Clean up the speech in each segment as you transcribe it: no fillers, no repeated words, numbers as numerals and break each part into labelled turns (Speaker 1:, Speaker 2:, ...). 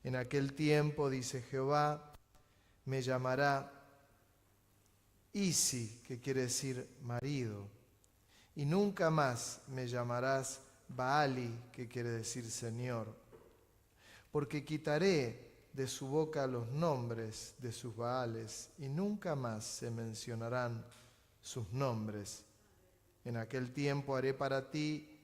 Speaker 1: En aquel tiempo, dice Jehová, me llamará Isi, que quiere decir marido, y nunca más me llamarás Baali, que quiere decir Señor, porque quitaré de su boca los nombres de sus Baales, y nunca más se mencionarán sus nombres. En aquel tiempo haré para ti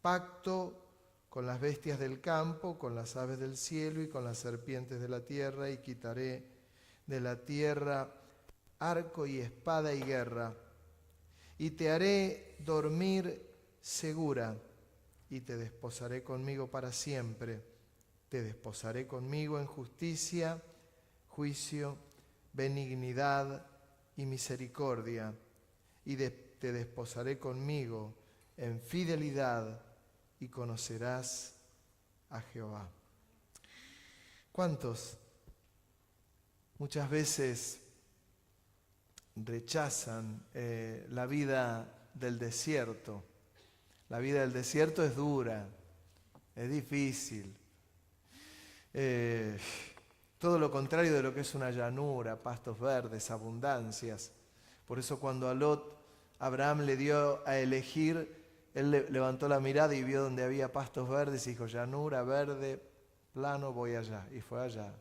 Speaker 1: pacto con las bestias del campo, con las aves del cielo y con las serpientes de la tierra, y quitaré de la tierra arco y espada y guerra, y te haré dormir segura, y te desposaré conmigo para siempre. Te desposaré conmigo en justicia, juicio, benignidad y misericordia, y te desposaré conmigo en fidelidad, y conocerás a Jehová. ¿Cuántos muchas veces rechazan la vida del desierto? La vida del desierto es dura, es difícil. Todo lo contrario de lo que es una llanura, pastos verdes, abundancias. Por eso cuando a Lot Abraham le dio a elegir, él levantó la mirada y vio donde había pastos verdes y dijo, llanura, verde, plano, voy allá. Y fue allá.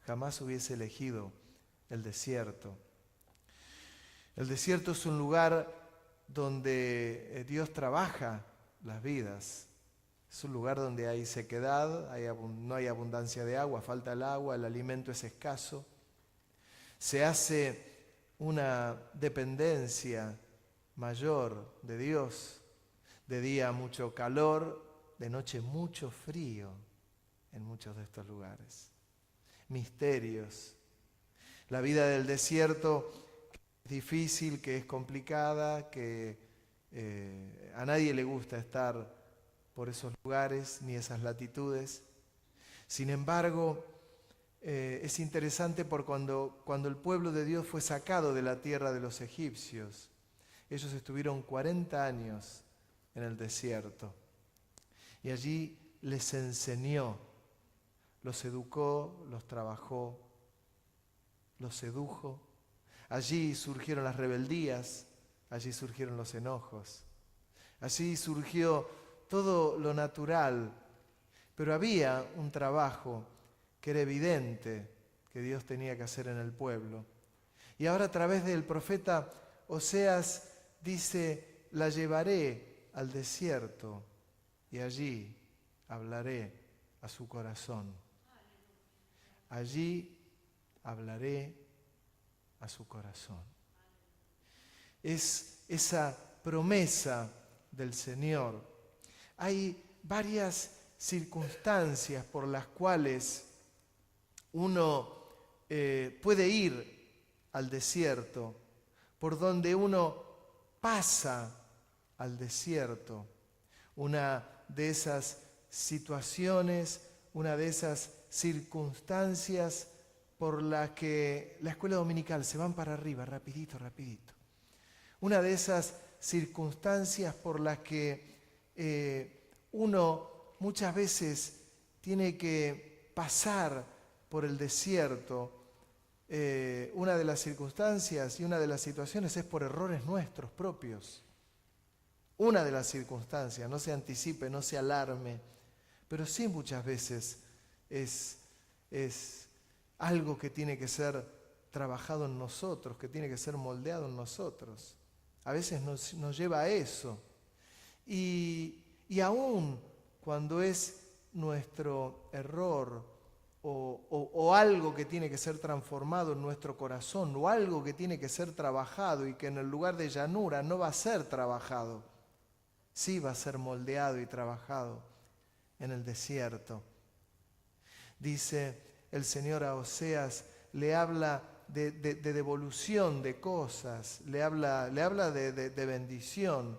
Speaker 1: Jamás hubiese elegido el desierto. El desierto es un lugar donde Dios trabaja las vidas. Es un lugar donde hay sequedad, no hay abundancia de agua, falta el agua, el alimento es escaso. Se hace una dependencia mayor de Dios. De día mucho calor, de noche mucho frío en muchos de estos lugares. Misterios. La vida del desierto es difícil, que es complicada, que a nadie le gusta estar por esos lugares ni esas latitudes. Sin embargo, es interesante por cuando el pueblo de Dios fue sacado de la tierra de los egipcios. Ellos estuvieron 40 años en el desierto y allí les enseñó, los educó, los trabajó, los sedujo. Allí surgieron las rebeldías, allí surgieron los enojos, allí surgió todo lo natural, pero había un trabajo que era evidente que Dios tenía que hacer en el pueblo. Y ahora a través del profeta Oseas dice, la llevaré al desierto y allí hablaré a su corazón. Allí hablaré a su corazón. Es esa promesa del Señor. Hay varias circunstancias por las cuales uno puede ir al desierto, por donde uno pasa al desierto. Una de esas situaciones, una de esas circunstancias por las que la escuela dominical se van para arriba, rapidito, rapidito. Una de esas circunstancias por las que uno muchas veces tiene que pasar por el desierto. Una de las circunstancias y una de las situaciones es por errores nuestros propios. Una de las circunstancias, no se anticipe, no se alarme, pero sí muchas veces es algo que tiene que ser trabajado en nosotros, que tiene que ser moldeado en nosotros. A veces nos lleva a eso. Y aún cuando es nuestro error o algo que tiene que ser transformado en nuestro corazón, o algo que tiene que ser trabajado y que en el lugar de llanura no va a ser trabajado, sí va a ser moldeado y trabajado en el desierto. Dice el Señor a Oseas, le habla de devolución de cosas, le habla de bendición.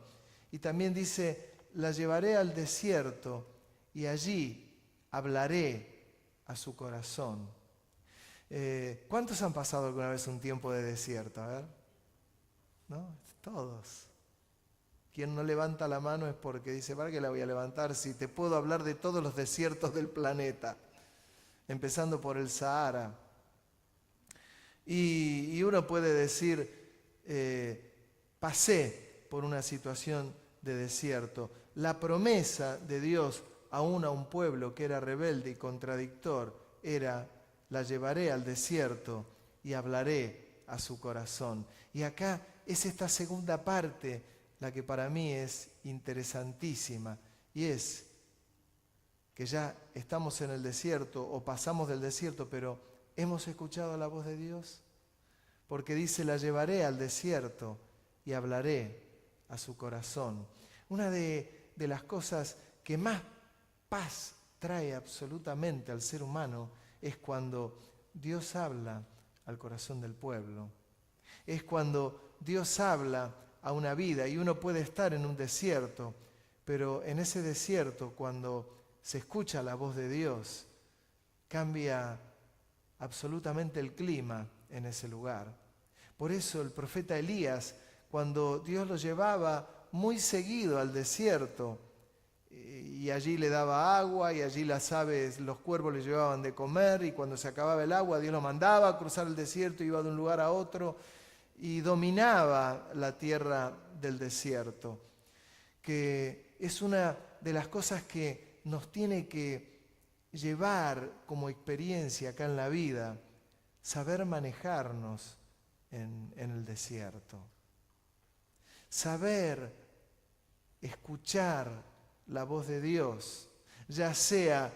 Speaker 1: Y también dice, la llevaré al desierto y allí hablaré a su corazón. ¿Cuántos han pasado alguna vez un tiempo de desierto? A ver, ¿no? Todos. Quien no levanta la mano es porque dice, ¿para qué la voy a levantar si te puedo hablar de todos los desiertos del planeta? empezando por el Sahara. Y uno puede decir, pasé por una situación de desierto. La promesa de Dios aún a un pueblo que era rebelde y contradictor era: la llevaré al desierto y hablaré a su corazón. Y acá es esta segunda parte la que para mí es interesantísima, y es que ya estamos en el desierto o pasamos del desierto, pero ¿hemos escuchado la voz de Dios? Porque dice: la llevaré al desierto y hablaré a su corazón. Una de las cosas que más paz trae absolutamente al ser humano es cuando Dios habla al corazón del pueblo. Es cuando Dios habla a una vida, y uno puede estar en un desierto, pero en ese desierto, cuando se escucha la voz de Dios, cambia absolutamente el clima en ese lugar. Por eso el profeta Elías, cuando Dios lo llevaba muy seguido al desierto, y allí le daba agua, y allí las aves, los cuervos le llevaban de comer, y cuando se acababa el agua, Dios lo mandaba a cruzar el desierto, iba de un lugar a otro, y dominaba la tierra del desierto, que es una de las cosas que nos tiene que llevar como experiencia acá en la vida, saber manejarnos en el desierto, saber escuchar la voz de Dios, ya sea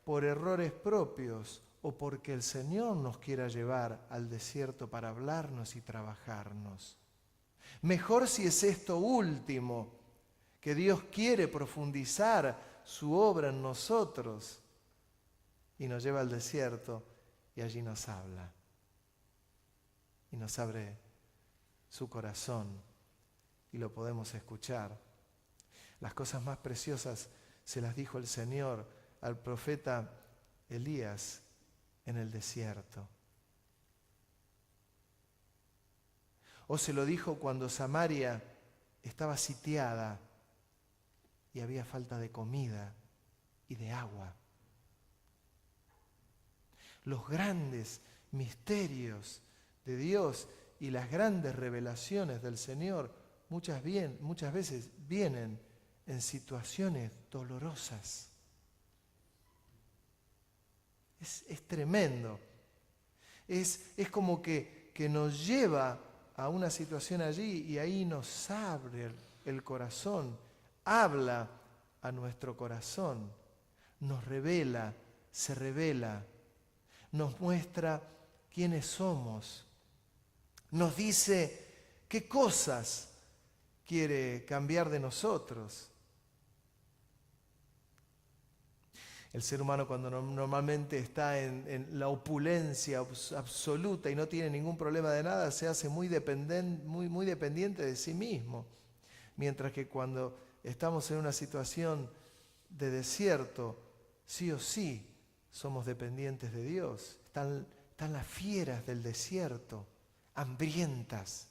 Speaker 1: por errores propios o porque el Señor nos quiera llevar al desierto para hablarnos y trabajarnos. Mejor si es esto último, que Dios quiere profundizar su obra en nosotros y nos lleva al desierto y allí nos habla y nos abre su corazón y lo podemos escuchar. Las cosas más preciosas se las dijo el Señor al profeta Elías en el desierto. O se lo dijo cuando Samaria estaba sitiada y había falta de comida y de agua. Los grandes misterios de Dios y las grandes revelaciones del Señor muchas veces vienen en situaciones dolorosas. Es tremendo. Es como que nos lleva a una situación allí y ahí nos abre el corazón, habla a nuestro corazón, nos revela, se revela, nos muestra quiénes somos, nos dice qué cosas quiere cambiar de nosotros. El ser humano, cuando normalmente está en la opulencia absoluta y no tiene ningún problema de nada, se hace muy dependiente de sí mismo. Mientras que cuando estamos en una situación de desierto, sí o sí somos dependientes de Dios. Están las fieras del desierto, hambrientas,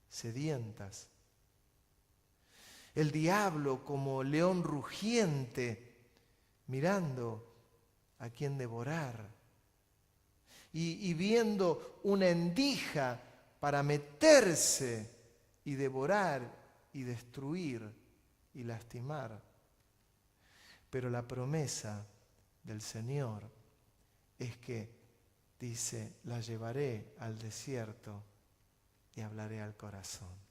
Speaker 1: sedientas. El diablo como león rugiente, mirando a quién devorar y viendo una endija para meterse y devorar y destruir y lastimar. Pero la promesa del Señor es que dice: la llevaré al desierto y hablaré al corazón.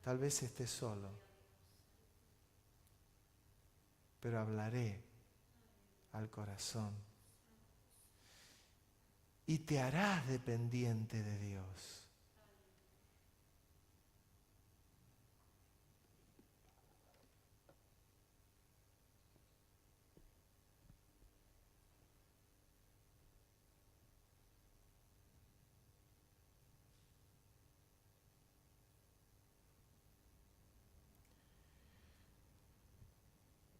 Speaker 1: Tal vez esté solo, pero hablaré al corazón. Y te harás dependiente de Dios.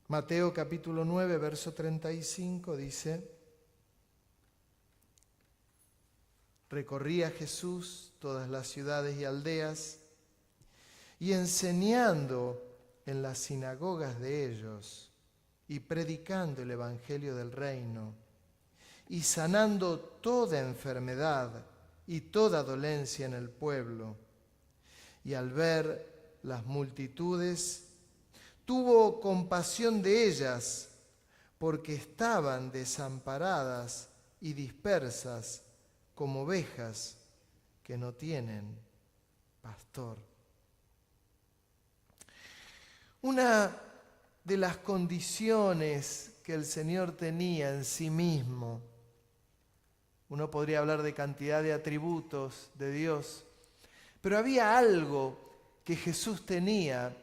Speaker 1: Mateo capítulo 9, verso 35 dice: recorría Jesús todas las ciudades y aldeas y enseñando en las sinagogas de ellos y predicando el evangelio del reino y sanando toda enfermedad y toda dolencia en el pueblo. Y al ver las multitudes, tuvo compasión de ellas, porque estaban desamparadas y dispersas como ovejas que no tienen pastor. Una de las condiciones que el Señor tenía en sí mismo, uno podría hablar de cantidad de atributos de Dios, pero había algo que Jesús tenía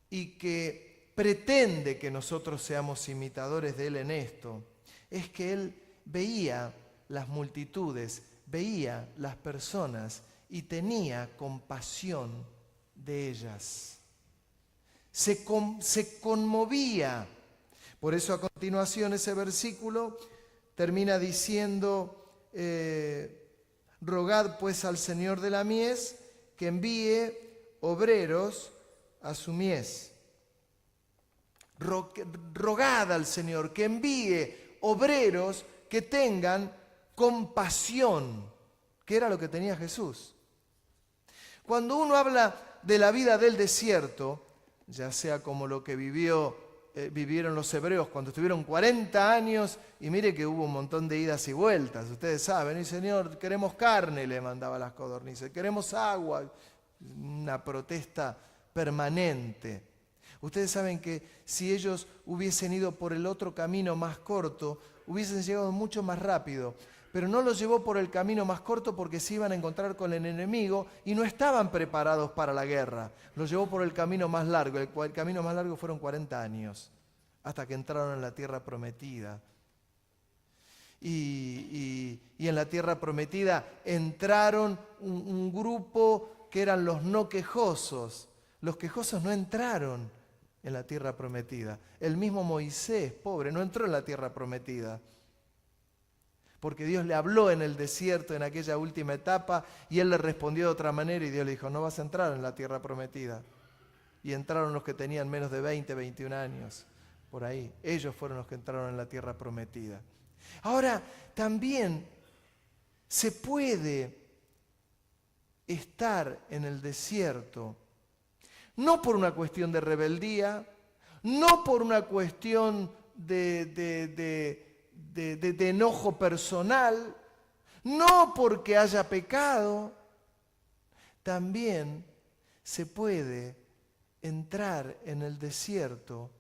Speaker 1: y que pretende que nosotros seamos imitadores de Él en esto, es que Él veía las multitudes, veía las personas y tenía compasión de ellas. Se conmovía. Por eso a continuación ese versículo termina diciendo, rogad pues al Señor de la mies que envíe obreros a su mies. Rogad al Señor que envíe obreros que tengan compasión, que era lo que tenía Jesús. Cuando uno habla de la vida del desierto, ya sea como lo que vivieron los hebreos cuando estuvieron 40 años, y mire que hubo un montón de idas y vueltas, ustedes saben, y Señor, queremos carne, le mandaba las codornices, queremos agua, una protesta permanente. Ustedes saben que si ellos hubiesen ido por el otro camino más corto, hubiesen llegado mucho más rápido, pero no los llevó por el camino más corto porque se iban a encontrar con el enemigo y no estaban preparados para la guerra. Los llevó por el camino más largo. El camino más largo fueron 40 años, hasta que entraron en la tierra prometida. Y en la tierra prometida entraron un grupo que eran los no quejosos. Los quejosos no entraron en la tierra prometida. El mismo Moisés, pobre, no entró en la tierra prometida, porque Dios le habló en el desierto en aquella última etapa y él le respondió de otra manera y Dios le dijo, no vas a entrar en la tierra prometida. Y entraron los que tenían menos de 20, 21 años, por ahí. Ellos fueron los que entraron en la tierra prometida. Ahora, también se puede estar en el desierto, no por una cuestión de rebeldía, no por una cuestión de enojo personal, no porque haya pecado. También se puede entrar en el desierto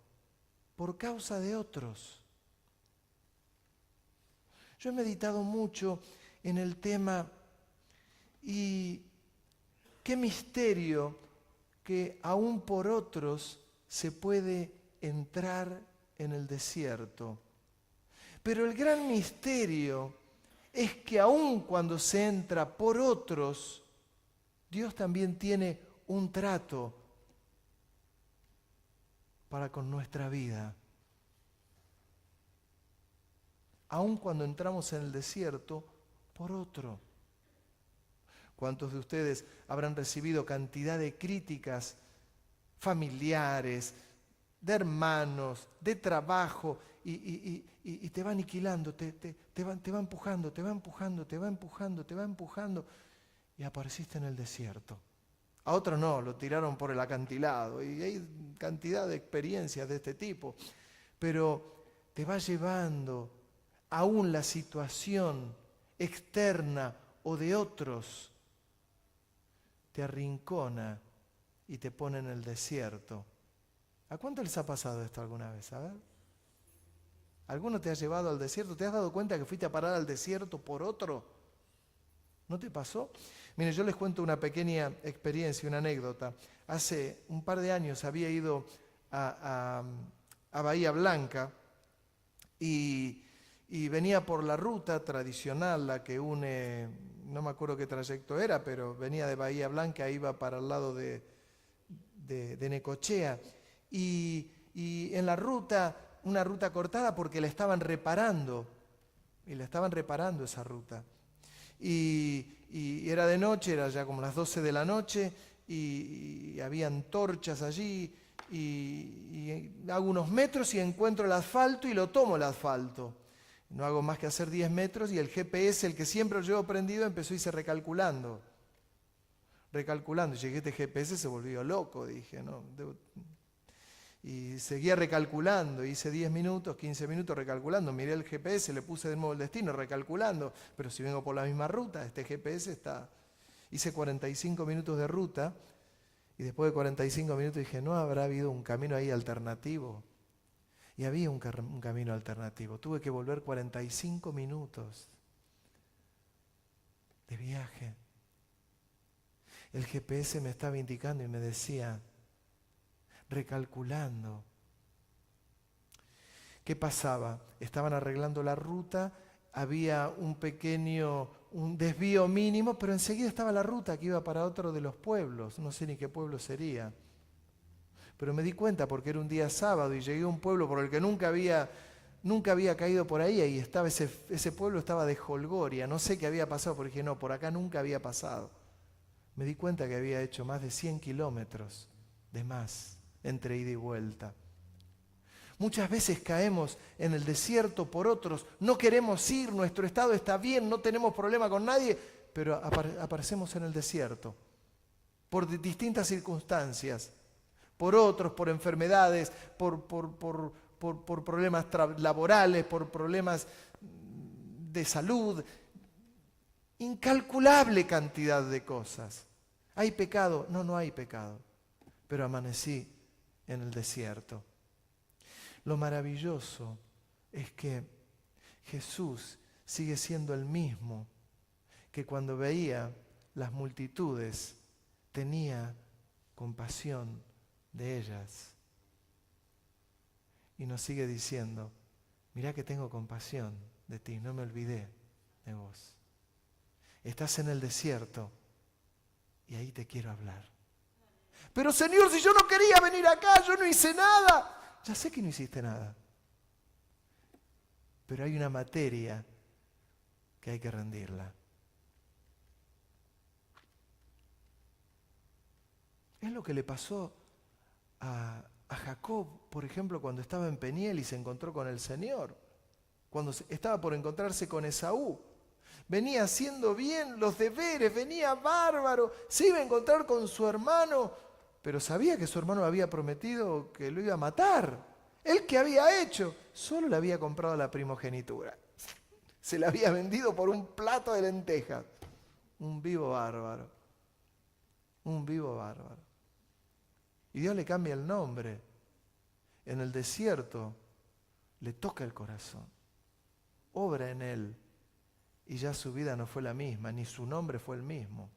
Speaker 1: por causa de otros. Yo he meditado mucho en el tema y qué misterio que aún por otros se puede entrar en el desierto. Pero el gran misterio es que aun cuando se entra por otros, Dios también tiene un trato para con nuestra vida. Aun cuando entramos en el desierto por otro. ¿Cuántos de ustedes habrán recibido cantidad de críticas familiares, de hermanos, de trabajo, y te va aniquilando, te va empujando, te va empujando, te va empujando, te va empujando, y apareciste en el desierto? A otros no, lo tiraron por el acantilado, y hay cantidad de experiencias de este tipo, pero te va llevando aún la situación externa o de otros, te arrincona y te pone en el desierto. ¿A cuánto les ha pasado esto alguna vez? A ver. ¿Alguno te ha llevado al desierto? ¿Te has dado cuenta que fuiste a parar al desierto por otro? ¿No te pasó? Miren, yo les cuento una pequeña experiencia, una anécdota. Hace un par de años había ido a Bahía Blanca y venía por la ruta tradicional, la que une, no me acuerdo qué trayecto era, pero venía de Bahía Blanca, iba para el lado de Necochea. Y en la ruta, una ruta cortada porque la estaban reparando, y la estaban reparando esa ruta. Y era de noche, era ya como las 12 de la noche, y habían torchas allí, y hago unos metros y encuentro el asfalto y lo tomo el asfalto. No hago más que hacer 10 metros y el GPS, el que siempre lo llevo prendido, empezó a irse recalculando. Y llegué, este GPS se volvió loco, dije, ¿no? Y seguía recalculando, hice 10 minutos, 15 minutos recalculando, miré el GPS, le puse de nuevo el destino, recalculando, pero si vengo por la misma ruta, este GPS está... Hice 45 minutos de ruta y después de 45 minutos dije, ¿no habrá habido un camino ahí alternativo? Y había un camino alternativo. Tuve que volver 45 minutos de viaje. El GPS me estaba indicando y me decía, recalculando. ¿Qué pasaba? Estaban arreglando la ruta, había un desvío mínimo, pero enseguida estaba la ruta que iba para otro de los pueblos. No sé ni qué pueblo sería. Pero me di cuenta porque era un día sábado y llegué a un pueblo por el que nunca había caído por ahí y estaba ese pueblo estaba de jolgoria. No sé qué había pasado, porque dije, no, por acá nunca había pasado. Me di cuenta que había hecho más de 100 kilómetros de más entre ida y vuelta. Muchas veces caemos en el desierto por otros, no queremos ir, nuestro estado está bien, no tenemos problema con nadie, pero aparecemos en el desierto por distintas circunstancias, por otros, por enfermedades, por problemas laborales, por problemas de salud, incalculable cantidad de cosas. ¿Hay pecado? No, no hay pecado, pero amanecí en el desierto. Lo maravilloso es que Jesús sigue siendo el mismo que cuando veía las multitudes tenía compasión de ellas. Y nos sigue diciendo, mirá que tengo compasión de ti, no me olvidé de vos. Estás en el desierto y ahí te quiero hablar. Pero Señor, si yo no quería venir acá, yo no hice nada. Ya sé que no hiciste nada, pero hay una materia que hay que rendirla. Es lo que le pasó a Jacob, por ejemplo, cuando estaba en Peniel y se encontró con el Señor, cuando estaba por encontrarse con Esaú. Venía haciendo bien los deberes, venía bárbaro, se iba a encontrar con su hermano, pero sabía que su hermano había prometido que lo iba a matar. ¿Él qué había hecho? Solo le había comprado la primogenitura. Se la había vendido por un plato de lentejas. Un vivo bárbaro. Un vivo bárbaro. Y Dios le cambia el nombre. En el desierto le toca el corazón. Obra en él. Y ya su vida no fue la misma, ni su nombre fue el mismo.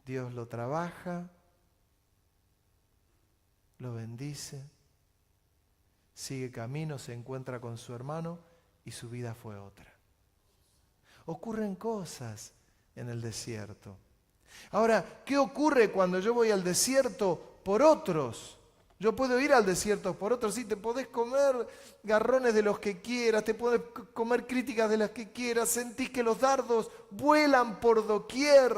Speaker 1: Dios lo trabaja, lo bendice, sigue camino, se encuentra con su hermano y su vida fue otra. Ocurren cosas en el desierto. Ahora, ¿qué ocurre cuando yo voy al desierto por otros? Yo puedo ir al desierto por otros, sí, te podés comer garrones de los que quieras, te podés comer críticas de las que quieras, sentís que los dardos vuelan por doquier.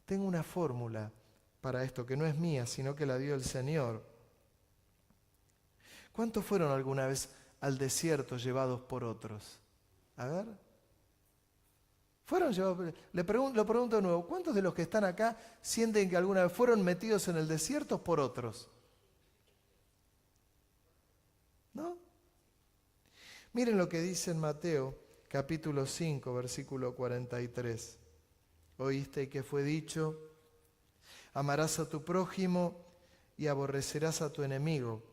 Speaker 1: Tengo una fórmula para esto, que no es mía, sino que la dio el Señor. ¿Cuántos fueron alguna vez al desierto llevados por otros? A ver. Fueron llevados, lo pregunto de nuevo, ¿cuántos de los que están acá sienten que alguna vez fueron metidos en el desierto por otros? ¿No? Miren lo que dice en Mateo, capítulo 5, versículo 43. Oíste que fue dicho, amarás a tu prójimo y aborrecerás a tu enemigo.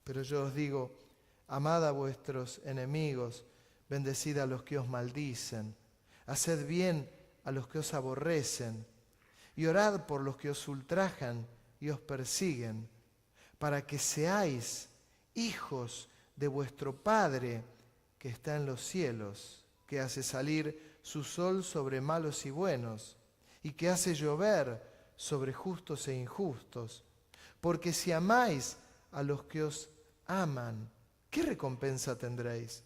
Speaker 1: Pero yo os digo, amad a vuestros enemigos, bendecid a los que os maldicen, haced bien a los que os aborrecen, y orad por los que os ultrajan y os persiguen, para que seáis hijos de vuestro Padre que está en los cielos, que hace salir su sol sobre malos y buenos, y que hace llover sobre justos e injustos. Porque si amáis a los que os aman, ¿qué recompensa tendréis?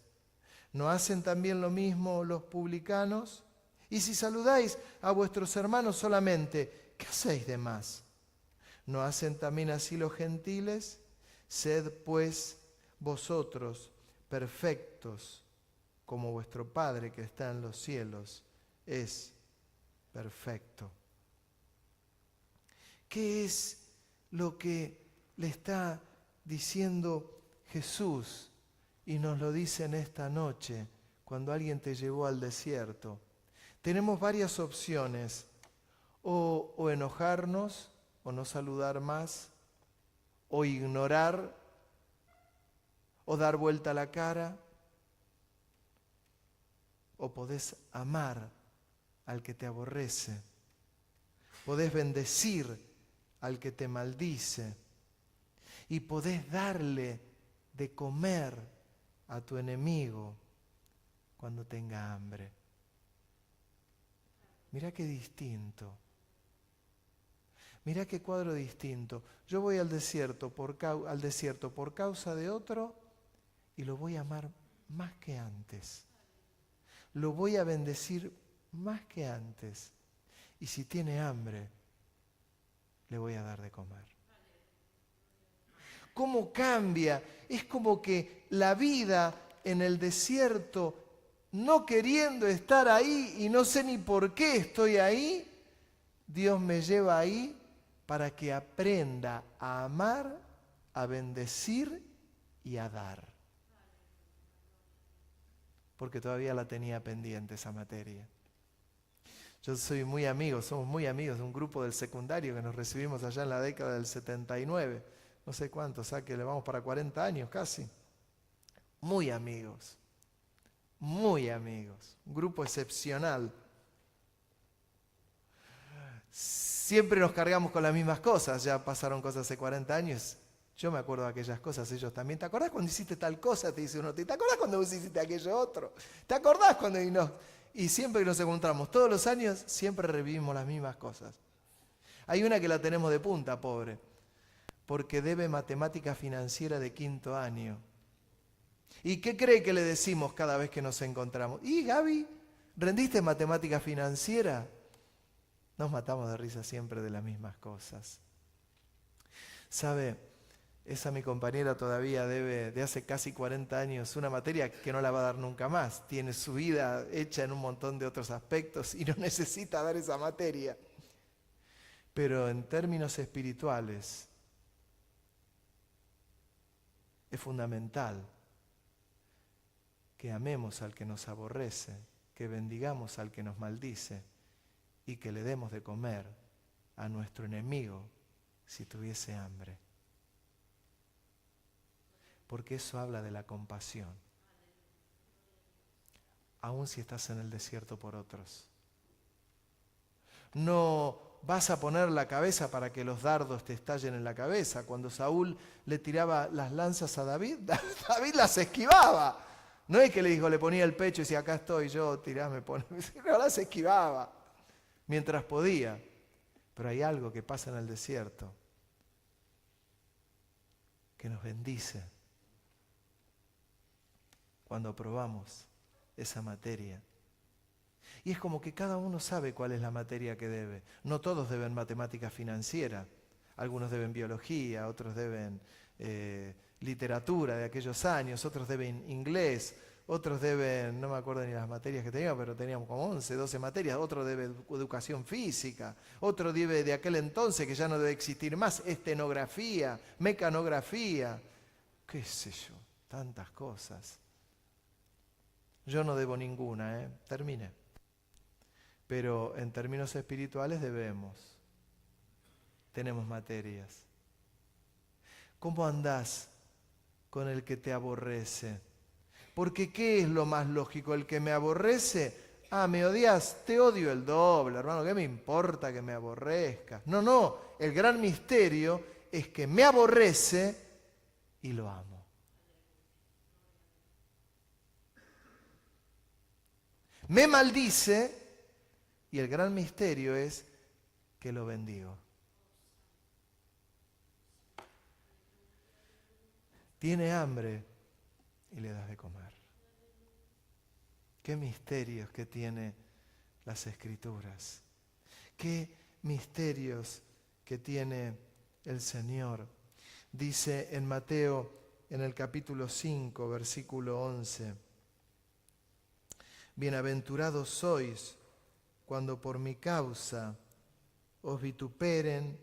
Speaker 1: ¿No hacen también lo mismo los publicanos? Y si saludáis a vuestros hermanos solamente, ¿qué hacéis de más? ¿No hacen también así los gentiles? Sed pues vosotros perfectos, como vuestro Padre que está en los cielos es perfecto. ¿Qué es lo que le está diciendo Jesús? Y nos lo dice en esta noche, cuando alguien te llevó al desierto. Tenemos varias opciones, o enojarnos, o no saludar más, o ignorar, o dar vuelta la cara, o podés amar al que te aborrece, podés bendecir al que te maldice y podés darle de comer a tu enemigo cuando tenga hambre. Mirá qué distinto. Mirá qué cuadro distinto. Yo voy al desierto por causa de otro y lo voy a amar más que antes. Lo voy a bendecir más que antes. Y si tiene hambre, le voy a dar de comer. ¿Cómo cambia? Es como que la vida en el desierto, no queriendo estar ahí y no sé ni por qué estoy ahí, Dios me lleva ahí para que aprenda a amar, a bendecir y a dar. Porque todavía la tenía pendiente esa materia. Yo soy muy amigo, somos muy amigos de un grupo del secundario que nos recibimos allá en la década del 79. No sé cuántos, que le vamos para 40 años casi. Muy amigos, un grupo excepcional. Siempre nos cargamos con las mismas cosas, ya pasaron cosas hace 40 años. Yo me acuerdo de aquellas cosas, ellos también. ¿Te acordás cuando hiciste tal cosa? Te dice uno. ¿Te acordás cuando vos hiciste aquello otro? ¿Te acordás cuando y siempre que nos encontramos, todos los años, siempre revivimos las mismas cosas. Hay una que la tenemos de punta, pobre, porque debe matemática financiera de 5º año. ¿Y qué cree que le decimos cada vez que nos encontramos? ¿Y Gaby, rendiste matemática financiera? Nos matamos de risa siempre de las mismas cosas. ¿Sabe? Esa mi compañera todavía debe, de hace casi 40 años, una materia que no la va a dar nunca más. Tiene su vida hecha en un montón de otros aspectos y no necesita dar esa materia. Pero en términos espirituales es fundamental que amemos al que nos aborrece, que bendigamos al que nos maldice y que le demos de comer a nuestro enemigo si tuviese hambre. Porque eso habla de la compasión. Aun si estás en el desierto por otros. No vas a poner la cabeza para que los dardos te estallen en la cabeza. Cuando Saúl le tiraba las lanzas a David, David las esquivaba. No es que le dijo, le ponía el pecho y decía, acá estoy yo, tirame, poneme. No, las esquivaba mientras podía. Pero hay algo que pasa en el desierto que nos bendice cuando probamos esa materia. Y es como que cada uno sabe cuál es la materia que debe. No todos deben matemática financiera. Algunos deben biología, otros deben literatura de aquellos años, otros deben inglés, otros deben, no me acuerdo ni las materias que teníamos, pero teníamos como 11, 12 materias, otro debe educación física, otro debe de aquel entonces que ya no debe existir más, estenografía, mecanografía, qué sé yo, tantas cosas. Yo no debo ninguna, terminé. Pero en términos espirituales debemos. Tenemos materias. ¿Cómo andás con el que te aborrece? Porque ¿qué es lo más lógico? El que me aborrece, me odias, te odio el doble, hermano, ¿qué me importa que me aborrezcas? No, el gran misterio es que me aborrece y lo amo. Me maldice y el gran misterio es que lo bendigo. Tiene hambre y le das de comer. Qué misterios que tiene las Escrituras. Qué misterios que tiene el Señor. Dice en Mateo, en el capítulo 5, versículo 11, bienaventurados sois cuando por mi causa os vituperen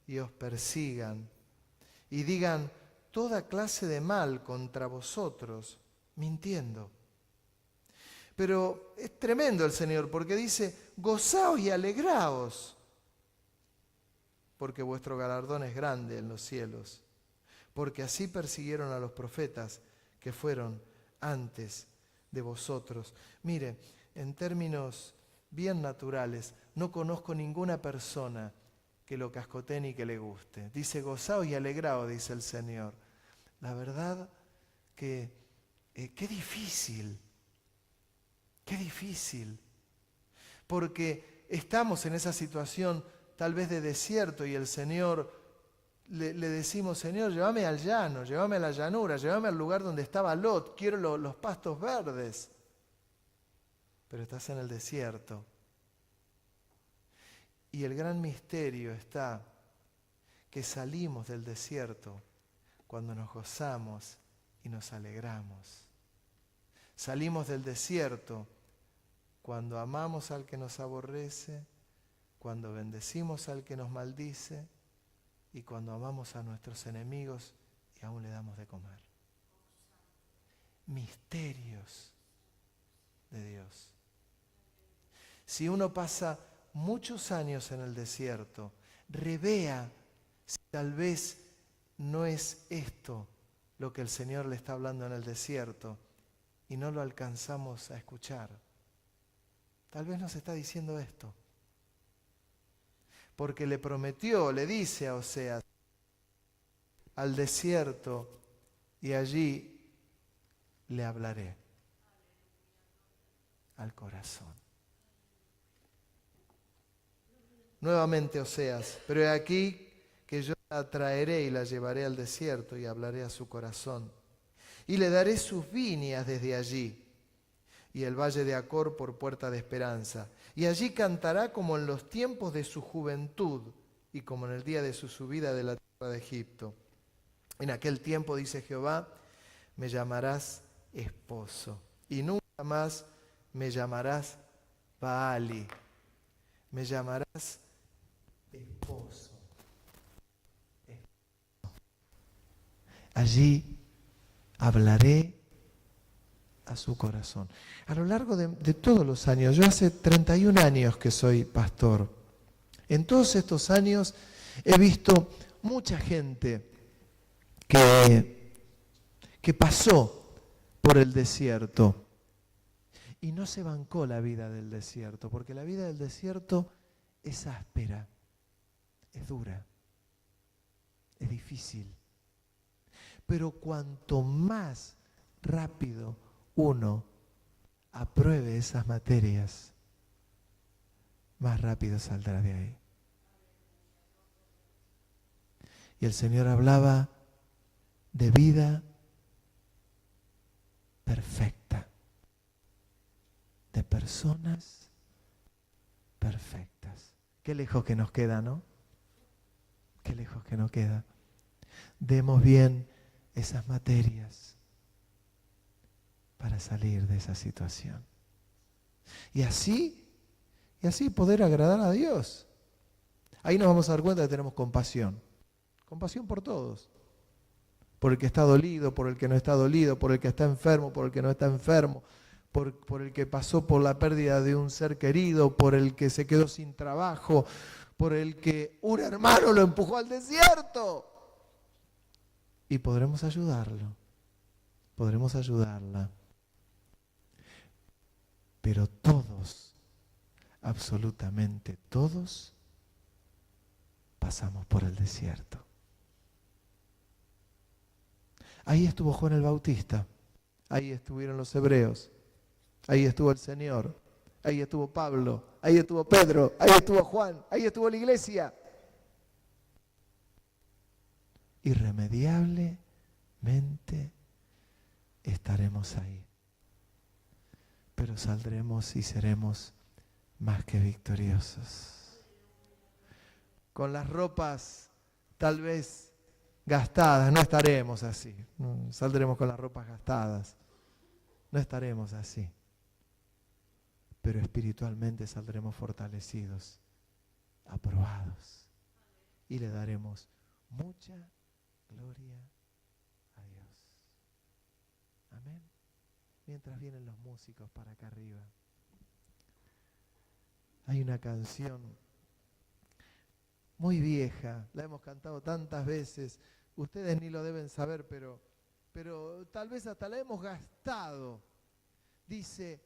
Speaker 1: y os persigan y digan toda clase de mal contra vosotros, mintiendo. Pero es tremendo el Señor porque dice, gozaos y alegraos, porque vuestro galardón es grande en los cielos, porque así persiguieron a los profetas que fueron antes de vosotros. Mire, en términos bien naturales, no conozco ninguna persona que lo cascoteen y que le guste. Dice, gozaos y alegraos, dice el Señor. La verdad que qué difícil, porque estamos en esa situación tal vez de desierto y el Señor, le decimos, Señor, llévame al llano, llévame a la llanura, llévame al lugar donde estaba Lot, quiero los pastos verdes. Pero estás en el desierto. Y el gran misterio está que salimos del desierto cuando nos gozamos y nos alegramos. Salimos del desierto cuando amamos al que nos aborrece, cuando bendecimos al que nos maldice y cuando amamos a nuestros enemigos y aún le damos de comer. Misterios de Dios. Si uno pasa muchos años en el desierto, revea si tal vez no es esto lo que el Señor le está hablando en el desierto y no lo alcanzamos a escuchar. Tal vez nos está diciendo esto. Porque le prometió, le dice a Oseas, al desierto y allí le hablaré al corazón. Nuevamente Oseas, pero he aquí que yo la traeré y la llevaré al desierto y hablaré a su corazón. Y le daré sus viñas desde allí y el valle de Acor por puerta de esperanza. Y allí cantará como en los tiempos de su juventud y como en el día de su subida de la tierra de Egipto. En aquel tiempo, dice Jehová, me llamarás esposo y nunca más me llamarás Baali. Me llamarás esposo. Allí hablaré a su corazón. A lo largo de todos los años, yo hace 31 años que soy pastor. En todos estos años he visto mucha gente que pasó por el desierto y no se bancó la vida del desierto, porque la vida del desierto es áspera, es dura, es difícil. Pero cuanto más rápido uno apruebe esas materias, más rápido saldrá de ahí. Y el Señor hablaba de vida perfecta, de personas perfectas. Qué lejos que nos queda, ¿no? Qué lejos que nos queda. Demos bien esas materias para salir de esa situación. Y así poder agradar a Dios. Ahí nos vamos a dar cuenta que tenemos compasión. Compasión por todos. Por el que está dolido, por el que no está dolido, por el que está enfermo, por el que no está enfermo, por el que pasó por la pérdida de un ser querido, por el que se quedó sin trabajo, por el que un hermano lo empujó al desierto. Y podremos ayudarlo, podremos ayudarla. Pero todos, absolutamente todos, pasamos por el desierto. Ahí estuvo Juan el Bautista, ahí estuvieron los hebreos, ahí estuvo el Señor, ahí estuvo Pablo, ahí estuvo Pedro, ahí estuvo Juan, ahí estuvo la iglesia. Irremediablemente estaremos ahí. Pero saldremos y seremos más que victoriosos. Con las ropas tal vez gastadas, no estaremos así. No saldremos con las ropas gastadas. No estaremos así. Pero espiritualmente saldremos fortalecidos, aprobados. Y le daremos mucha gloria a Dios. Amén. Mientras vienen los músicos para acá arriba. Hay una canción muy vieja, la hemos cantado tantas veces, ustedes ni lo deben saber, pero tal vez hasta la hemos gastado. Dice: